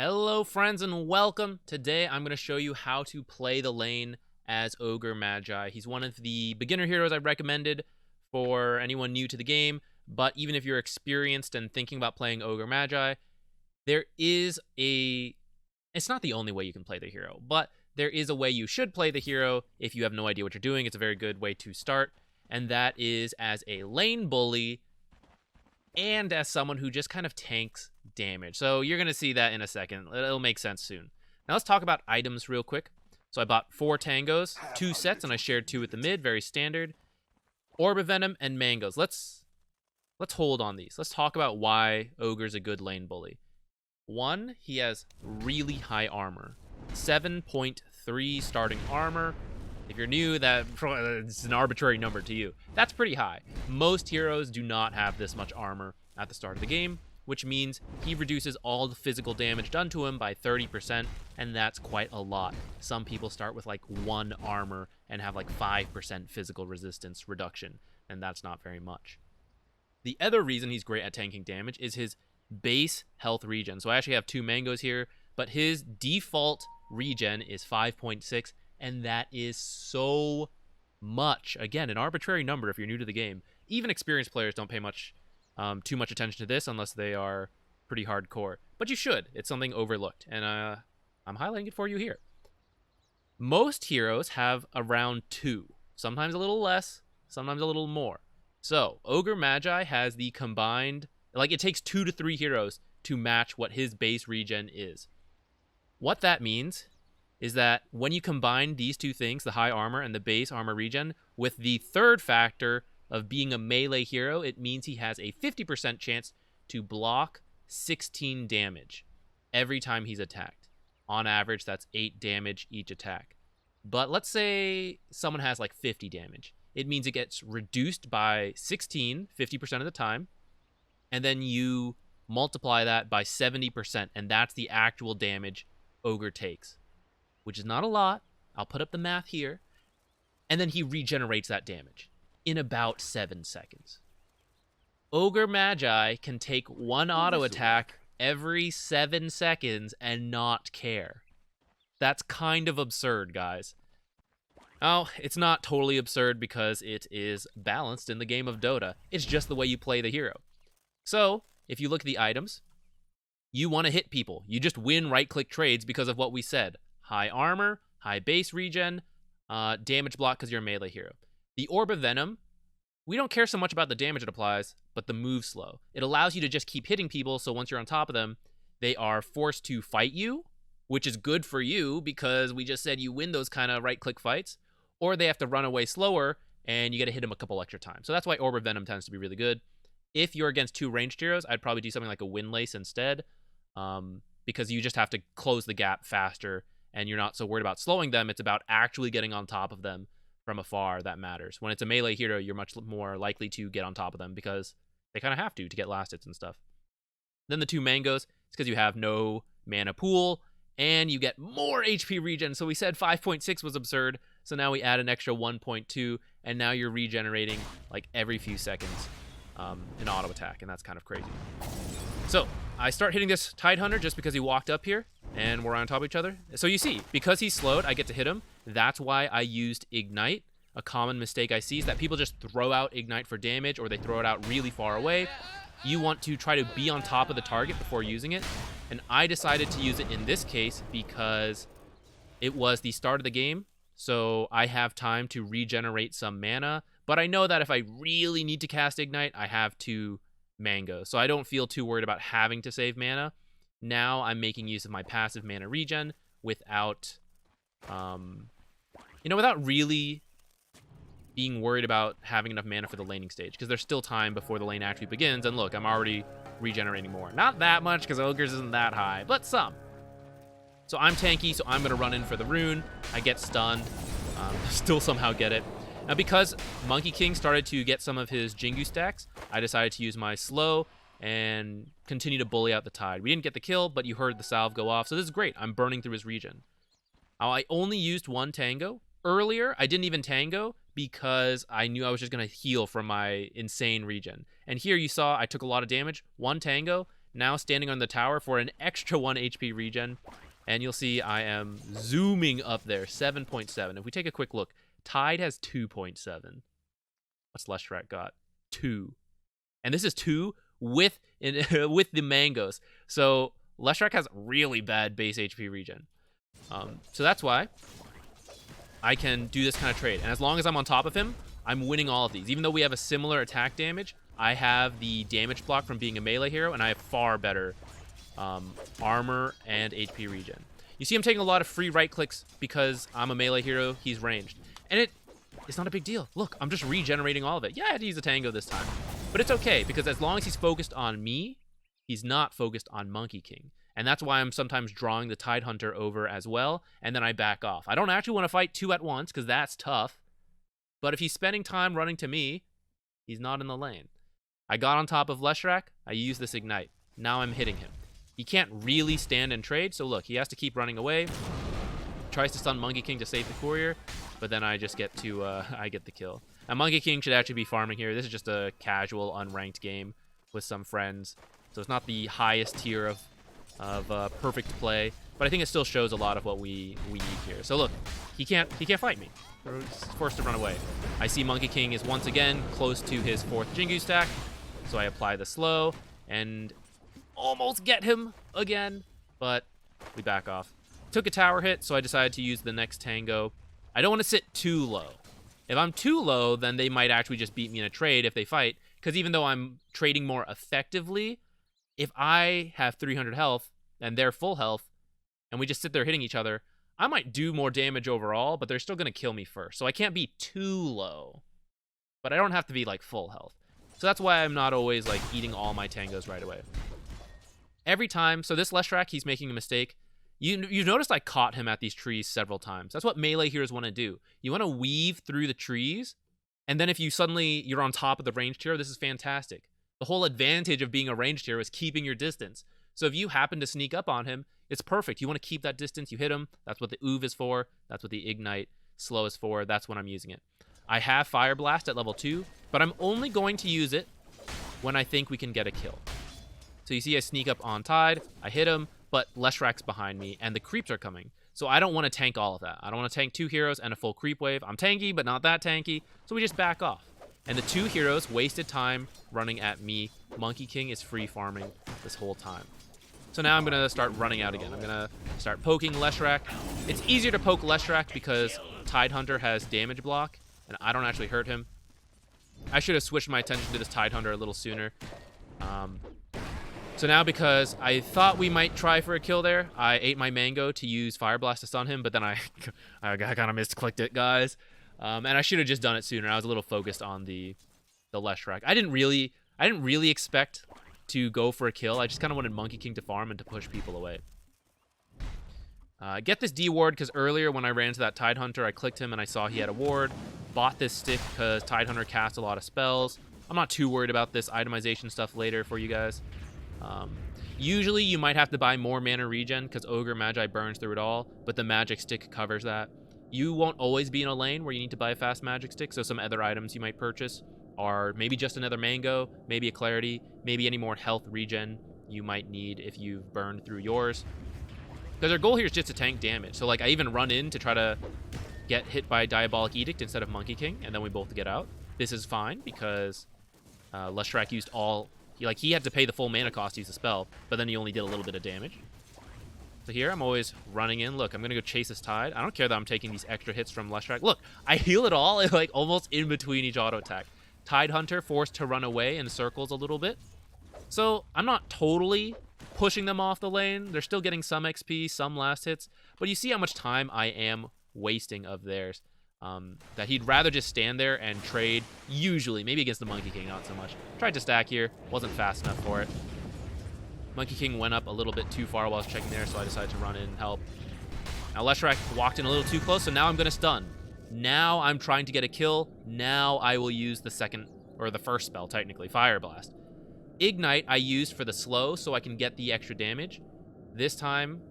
Hello friends and welcome. Today I'm going to show you how to play the lane as Ogre Magi. He's one of the beginner heroes I've recommended for anyone new to the game, but even if you're experienced and thinking about playing Ogre Magi, it's not the only way you can play the hero, but there is a way you should play the hero if you have no idea what you're doing. It's a very good way to start, and that is as a lane bully and as someone who just kind of tanks damage. So you're going to see that in a second. It'll make sense soon. Now let's talk about items real quick. So I bought 4 tangos, 2 sets, and I shared 2 with the mid, very standard. Orb of Venom and mangoes. Let's hold on these. Let's talk about why Ogre's a good lane bully. 1, he has really high armor. 7.3 starting armor. If you're new, it's an arbitrary number to you. That's pretty high. Most heroes do not have this much armor at the start of the game, which means he reduces all the physical damage done to him by 30%, and that's quite a lot. Some people start with like 1 armor and have like 5% physical resistance reduction, and that's not very much. The other reason he's great at tanking damage is his base health regen. So I actually have 2 mangoes here, but his default regen is 5.6, and that is so much. Again, an arbitrary number if you're new to the game. Even experienced players don't pay too much attention to this unless they are pretty hardcore. But you should. It's something overlooked, and I'm highlighting it for you here. Most heroes have around 2. Sometimes a little less, sometimes a little more. So, Ogre Magi has the combined... Like, it takes 2 to 3 heroes to match what his base regen is. What that means is that when you combine these 2 things, the high armor and the base armor regen, with the third factor of being a melee hero, it means he has a 50% chance to block 16 damage every time he's attacked. On average, that's 8 damage each attack. But let's say someone has like 50 damage. It means it gets reduced by 16, 50% of the time, and then you multiply that by 70%, and that's the actual damage Ogre takes, which is not a lot. I'll put up the math here. And then he regenerates that damage in about 7 seconds. Ogre Magi can take 1 auto attack every 7 seconds and not care. That's kind of absurd, guys. Oh, it's not totally absurd because it is balanced in the game of Dota. It's just the way you play the hero. So, if you look at the items, you want to hit people. You just win right-click trades because of what we said. High armor, high base regen, damage block because you're a melee hero. The Orb of Venom, we don't care so much about the damage it applies, but the move slow. It allows you to just keep hitting people, so once you're on top of them, they are forced to fight you, which is good for you because we just said you win those kind of right-click fights, or they have to run away slower, and you got to hit them a couple extra times. So that's why Orb of Venom tends to be really good. If you're against 2 ranged heroes, I'd probably do something like a Windlace instead, because you just have to close the gap faster, and you're not so worried about slowing them. It's about actually getting on top of them from afar that matters. When it's a melee hero, you're much more likely to get on top of them because they kind of have to get last hits and stuff. Then the 2 mangoes, it's because you have no mana pool, and you get more HP regen. So we said 5.6 was absurd, so now we add an extra 1.2, and now you're regenerating like every few seconds an auto attack, and that's kind of crazy. So I start hitting this Tidehunter just because he walked up here, and we're on top of each other. So you see, because he's slowed, I get to hit him. That's why I used Ignite. A common mistake I see is that people just throw out Ignite for damage, or they throw it out really far away. You want to try to be on top of the target before using it, and I decided to use it in this case because it was the start of the game, so I have time to regenerate some mana, but I know that if I really need to cast Ignite, I have to mango, so I don't feel too worried about having to save mana. Now I'm making use of my passive mana regen without, without really being worried about having enough mana for the laning stage, because there's still time before the lane actually begins, and look, I'm already regenerating more. Not that much, because Ogre's isn't that high, but some. So I'm tanky, so I'm going to run in for the rune. I get stunned, still somehow get it. Now, because Monkey King started to get some of his Jingu stacks, I decided to use my slow and continue to bully out the Tide. We didn't get the kill, but you heard the salve go off, so this is great. I'm burning through his regen. Now, I only used 1 tango. Earlier, I didn't even tango because I knew I was just going to heal from my insane regen. And here you saw I took a lot of damage. 1 tango. now standing on the tower for an extra 1 HP regen. And you'll see I am zooming up there, 7.7. If we take a quick look, Tide has 2.7. What's Leshrac got? 2. And this is 2 with with the mangoes. So Leshrac has really bad base HP regen. So that's why I can do this kind of trade. And as long as I'm on top of him, I'm winning all of these. Even though we have a similar attack damage, I have the damage block from being a melee hero, and I have far better armor and HP regen. You see I'm taking a lot of free right clicks because I'm a melee hero, he's ranged. And it's not a big deal. Look, I'm just regenerating all of it. Yeah, I had to use a tango this time. But it's okay, because as long as he's focused on me, he's not focused on Monkey King. And that's why I'm sometimes drawing the Tidehunter over as well, and then I back off. I don't actually want to fight 2 at once, because that's tough. But if he's spending time running to me, he's not in the lane. I got on top of Leshrac, I used this Ignite. Now I'm hitting him. He can't really stand and trade, so look, he has to keep running away. Tries to stun Monkey King to save the courier, but then I just get to, I get the kill. Now Monkey King should actually be farming here. This is just a casual, unranked game with some friends. So it's not the highest tier of perfect play, but I think it still shows a lot of what we need here. So look, he can't fight me. He's forced to run away. I see Monkey King is once again close to his 4th Jingu stack, so I apply the slow and almost get him again, but we back off. Took a tower hit, so I decided to use the next tango. I don't want to sit too low. If I'm too low, then they might actually just beat me in a trade if they fight, because even though I'm trading more effectively, if I have 300 health and they're full health, and we just sit there hitting each other, I might do more damage overall, but they're still going to kill me first. So I can't be too low, but I don't have to be like full health. So that's why I'm not always like eating all my tangos right away. Every time, so this Leshrac, he's making a mistake. You've noticed I caught him at these trees several times. That's what melee heroes want to do. You want to weave through the trees, and then if you're on top of the ranged hero, this is fantastic. The whole advantage of being a ranged hero is keeping your distance. So if you happen to sneak up on him, it's perfect. You want to keep that distance, you hit him. That's what the Oov is for. That's what the Ignite slow is for. That's when I'm using it. I have Fire Blast at level 2, but I'm only going to use it when I think we can get a kill. So you see I sneak up on Tide, I hit him, but Leshrac's behind me, and the creeps are coming. So I don't want to tank all of that. I don't want to tank 2 heroes and a full creep wave. I'm tanky, but not that tanky, so we just back off. And the 2 heroes wasted time running at me. Monkey King is free farming this whole time. So now I'm going to start running out again. I'm going to start poking Leshrac. It's easier to poke Leshrac because Tidehunter has damage block, and I don't actually hurt him. I should have switched my attention to this Tidehunter a little sooner. So now, because I thought we might try for a kill there, I ate my mango to use Fire Blast to stun him, but then I kind of misclicked it, guys. And I should have just done it sooner. I was a little focused on the Leshrac. I didn't really expect to go for a kill. I just kind of wanted Monkey King to farm and to push people away. Get this D ward because earlier when I ran to that Tidehunter, I clicked him and I saw he had a ward. Bought this stick because Tidehunter casts a lot of spells. I'm not too worried about this itemization stuff later for you guys. Usually you might have to buy more mana regen because Ogre Magi burns through it all, but the magic stick covers that. You won't always be in a lane where you need to buy a fast magic stick, so some other items you might purchase are maybe just another mango, maybe a clarity, maybe any more health regen you might need if you've burned through yours. Because our goal here is just to tank damage. So like I even run in to try to get hit by Diabolic Edict instead of Monkey King, and then we both get out. This is fine because Leshrac used all... He had to pay the full mana cost to use the spell, but then he only did a little bit of damage. So here, I'm always running in. Look, I'm going to go chase this Tide. I don't care that I'm taking these extra hits from Leshrac. Look, I heal it all, like, almost in between each auto attack. Tidehunter forced to run away in circles a little bit. So I'm not totally pushing them off the lane. They're still getting some XP, some last hits. But you see how much time I am wasting of theirs. That he'd rather just stand there and trade, usually, maybe against the Monkey King, not so much. Tried to stack here, wasn't fast enough for it. Monkey King went up a little bit too far while I was checking there, so I decided to run in and help. Now Leshrac walked in a little too close, so now I'm going to stun. Now I'm trying to get a kill. Now I will use the second, or the first spell, technically, Fire Blast. Ignite I used for the slow, so I can get the extra damage. This time,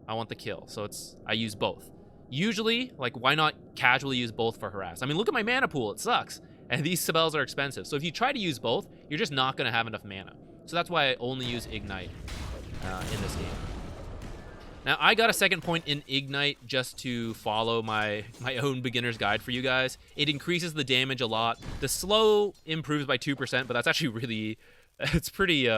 I want the kill, so I use both. Usually, like, why not casually use both for Harass? I mean, look at my mana pool. It sucks. And these spells are expensive. So if you try to use both, you're just not going to have enough mana. So that's why I only use Ignite in this game. Now, I got a second point in Ignite just to follow my own beginner's guide for you guys. It increases the damage a lot. The slow improves by 2%, but that's actually really, it's pretty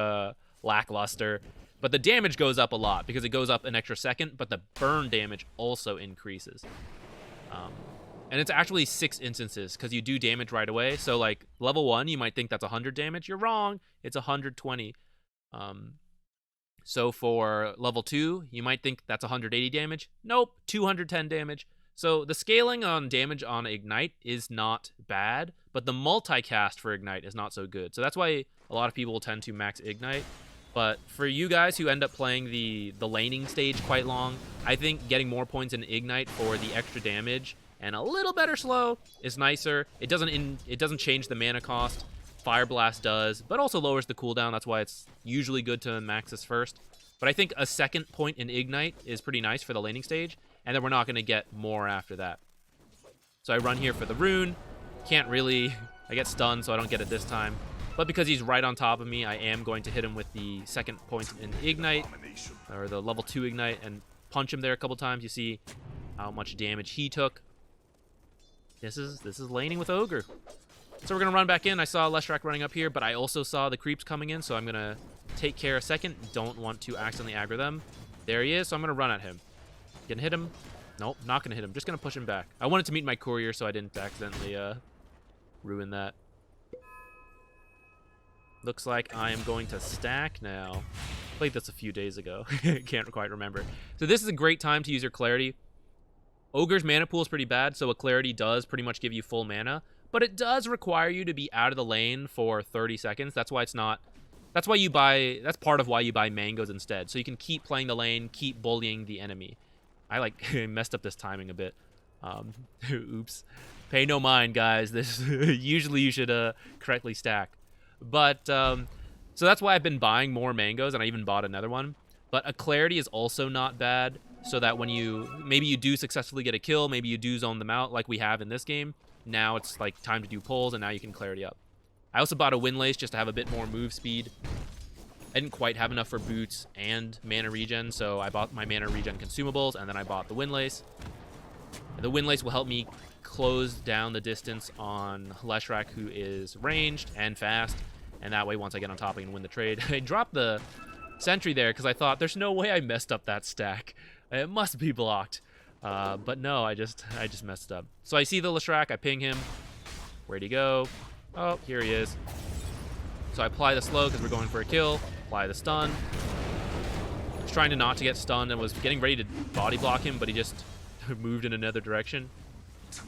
lackluster. But the damage goes up a lot because it goes up an extra second, but the burn damage also increases. And it's actually 6 instances because you do damage right away. So like level 1, you might think that's 100 damage. You're wrong. It's 120. So for level 2, you might think that's 180 damage. Nope, 210 damage. So the scaling on damage on Ignite is not bad, but the multicast for Ignite is not so good. So that's why a lot of people tend to max Ignite. But for you guys who end up playing the laning stage quite long, I think getting more points in Ignite for the extra damage and a little better slow is nicer. It doesn't change the mana cost. Fire Blast does, but also lowers the cooldown. That's why it's usually good to max this first. But I think a second point in Ignite is pretty nice for the laning stage, and then we're not going to get more after that. So I run here for the rune. Can't really... I get stunned, so I don't get it this time. But because he's right on top of me, I am going to hit him with the second point in Ignite, or the level 2 Ignite, and punch him there a couple times. You see how much damage he took. This is laning with Ogre. So we're going to run back in. I saw Leshrac running up here, but I also saw the creeps coming in, so I'm going to take care a second. Don't want to accidentally aggro them. There he is, so I'm going to run at him. Gonna hit him? Nope, not going to hit him. Just going to push him back. I wanted to meet my courier, so I didn't accidentally ruin that. Looks like I am going to stack now. Played this a few days ago. Can't quite remember. So this is a great time to use your Clarity. Ogre's mana pool is pretty bad, so a Clarity does pretty much give you full mana. But it does require you to be out of the lane for 30 seconds. That's why it's not... That's why you buy... That's part of why you buy mangoes instead. So you can keep playing the lane, keep bullying the enemy. I, like, messed up this timing a bit. Oops. Pay no mind, guys. This usually you should correctly stack. But, so that's why I've been buying more mangoes, and I even bought another one. But a Clarity is also not bad, so that when you... Maybe you do successfully get a kill, maybe you do zone them out, like we have in this game. Now it's like time to do pulls, and now you can Clarity up. I also bought a Windlace just to have a bit more move speed. I didn't quite have enough for boots and mana regen, so I bought my mana regen consumables, and then I bought the Windlace. The Windlace will help me close down the distance on Leshrac, who is ranged and fast, and that way once I get on top I can win the trade. I dropped the sentry there because I thought there's no way I messed up that stack. It must be blocked. But no, I just messed up. So I see the Leshrac, I ping him. Where'd he go? Oh, here he is. So I apply the slow because we're going for a kill. Apply the stun. I was trying to not to get stunned and was getting ready to body block him, but he just moved in another direction.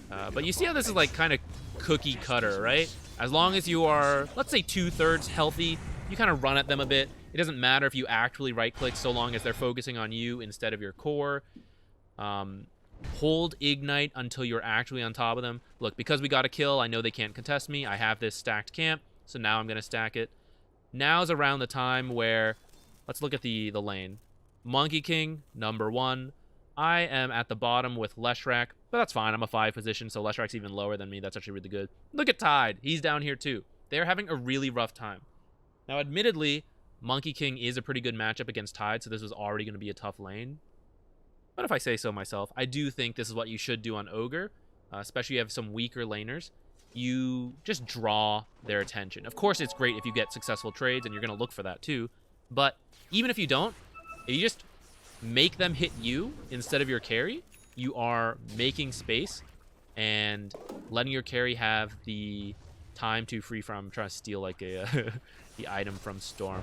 But you see how this is like kind of cookie cutter, right? As long as you are, let's say 2/3 healthy, you kind of run at them a bit. It doesn't matter if you actually right click so long as they're focusing on you instead of your core. Hold Ignite until you're actually on top of them. Look, because we got a kill, I know they can't contest me. I have this stacked camp, so now I'm going to stack it. Now's around the time where, let's look at the lane. Monkey King, number 1. I am at the bottom with Leshrac, but that's fine. I'm a 5 position, so Leshrac's even lower than me. That's actually really good. Look at Tide. He's down here too. They're having a really rough time. Now, admittedly, Monkey King is a pretty good matchup against Tide, so this was already going to be a tough lane. But if I say so myself, I do think this is what you should do on Ogre, especially if you have some weaker laners. You just draw their attention. Of course, it's great if you get successful trades, and you're going to look for that too. But even if you don't, if you just make them hit you instead of your carry, you are making space and letting your carry have the time to free from trying to steal like a the item from Storm.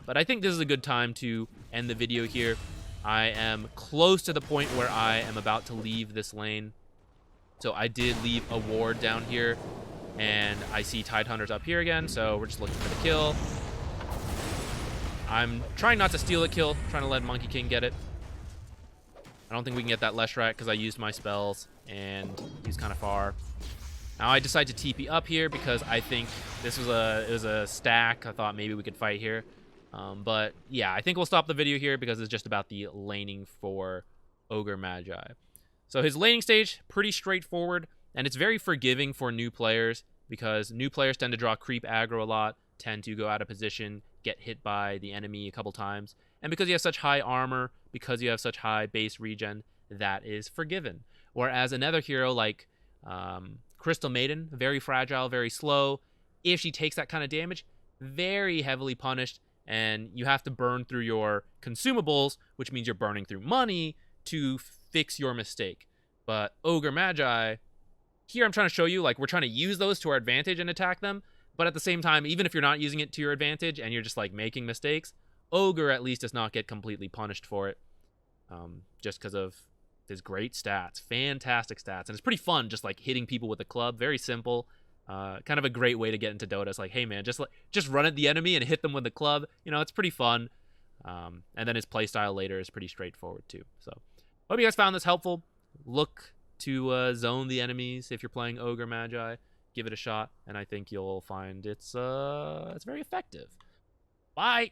But I think this is a good time to end the video here. I am close to the point where I am about to leave this lane. So I did leave a ward down here, and I see Tidehunters up here again, so we're just looking for the kill. I'm trying not to steal a kill, trying to let Monkey King get it. I don't think we can get that Leshrac because I used my spells, and he's kind of far. Now I decide to TP up here because I think this was a stack. I thought maybe we could fight here. But yeah, I think we'll stop the video here because it's just about the laning for Ogre Magi. So his laning stage, pretty straightforward, and it's very forgiving for new players because new players tend to draw creep aggro a lot, tend to go out of position, get hit by the enemy a couple times. And because you have such high armor, because you have such high base regen, that is forgiven. Whereas another hero like Crystal Maiden, very fragile, very slow, if she takes that kind of damage, very heavily punished, and you have to burn through your consumables, which means you're burning through money to fix your mistake. But Ogre Magi, here I'm trying to show you, like, we're trying to use those to our advantage and attack them, but at the same time, even if you're not using it to your advantage and you're just, like, making mistakes, Ogre at least does not get completely punished for it, just because of his great stats, fantastic stats, and it's pretty fun just, like, hitting people with a club, very simple, kind of a great way to get into Dota. It's like, hey man, just run at the enemy and hit them with the club, you know, it's pretty fun, and then his playstyle later is pretty straightforward too. So, hope you guys found this helpful. Look to zone the enemies if you're playing Ogre Magi. Give it a shot, and I think you'll find it's very effective. Bye!